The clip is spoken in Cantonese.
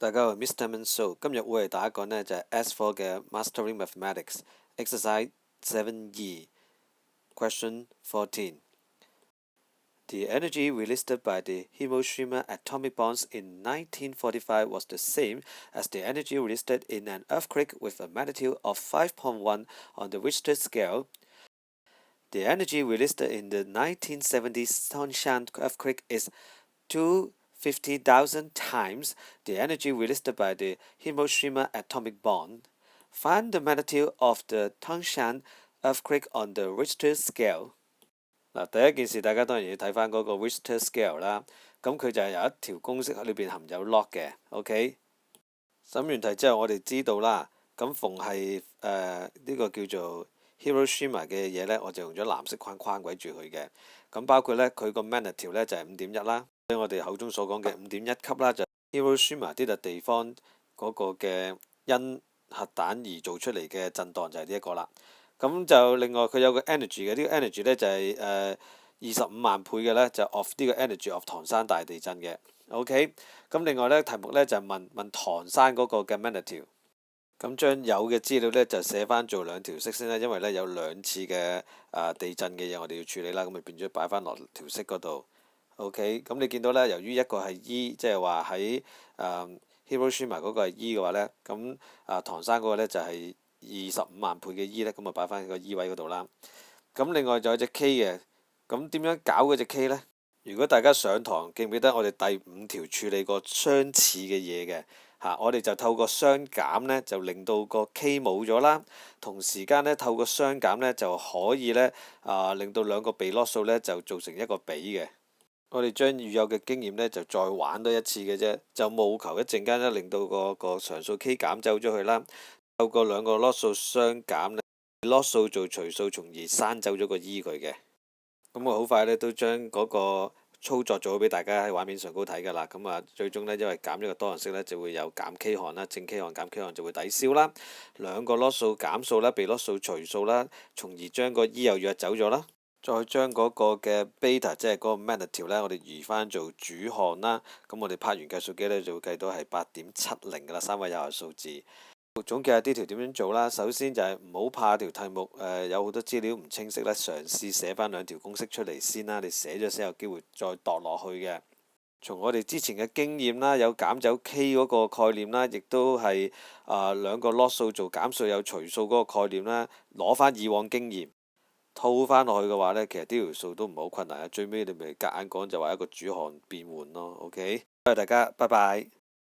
大家好，Mr. Manso，今日會為大家講呢就係 S4 嘅 Mastering Mathematics Exercise 7E Question 14。The energy released by the Hiroshima atomic bombs in 1945 was the same as the energy released in an earthquake with a magnitude of 5.1 on the Richter scale. The energy released in the 1970 Tongshan earthquake is 250,000 times the energy released by the Hiroshima atomic bomb. Find the magnitude of the Tongshan earthquake on the Richter scale. 嗱，第一件事大家當然要睇翻嗰個 Richter scale 啦。咁佢就係有一條公式喺裏邊含有 log 嘅。OK， 審完題之後，我哋知道啦。咁逢係呢個叫做 Hiroshima 嘅嘢呢，我就用咗藍色框框鬼住佢嘅。咁包括呢，佢個 magnitude 呢就係5.1啦。我哋口中所講嘅5.1級啦，就 Hiroshima 呢笪地方嗰個嘅因核彈而做出嚟嘅震盪就係呢一個啦。咁就另外佢有個 energy 嘅，呢個 energy 呢就係25萬倍嘅呢，就 of 呢個 energy of 唐山大地震嘅。OK， 咁另外呢題目呢就問唐山嗰個嘅 magnitude。咁將有嘅資料呢就寫翻做兩條式先啦，因為呢有兩次嘅地震嘅嘢我哋要處理啦，咁咪變咗擺翻落條式嗰度。OK， 咁你見到呢，由於一個係 E， 即係話喺Hiroshima 嗰個係 E 嘅話呢，咁唐山嗰個呢就係25萬倍嘅 E 呢，咁就擺翻喺個 E 位嗰度啦。咁另外就有隻 K 嘅，咁點樣搞嗰隻 K 呢？如果大家上堂記唔記得我哋第5條處理過相似嘅嘢嘅嚇，我哋就透過相減呢，就令到個 K 冇咗啦。同時間呢，透過相減呢，就可以呢令到兩個被落數呢，就造成一個比嘅。我哋將已有嘅經驗呢，就再玩多一次嘅啫，就務求一陣間呢，令到個常數 K 減走咗佢啦。透過兩個 log 數相減呢 log 數做除數，從而刪走咗個 E 佢嘅。咁我好快呢，都將嗰個操作做好俾大家喺畫面上高睇㗎啦。咁最終呢，因為減咗個多項式呢，就會有減 K 項啦，正 K 項減 K 項就會抵消啦。兩個 log 數減數啦，被 log 數除數啦，從而將個 E 又約走咗啦。再將嗰個嘅 beta 即係嗰個 magnitude 呢，我哋移翻做主項啦。咁我哋拍完計數機呢，就會計到係8.70㗎啦，3位有效數字。總結下呢條點樣做啦。首先就係唔好怕條題目有好多資料唔清晰咧，嘗試寫翻兩條公式出嚟先啦。你寫咗先有機會再度落去嘅。從我哋之前嘅經驗啦，有減走 K 嗰個概念啦，亦都係兩個 log 數做減數有除數嗰個概念啦，攞翻以往經驗套翻落去嘅話呢，其實呢條數都唔係好困難啊。最尾你咪夾硬講就話一個主項變換咯。OK，多謝大家，拜拜。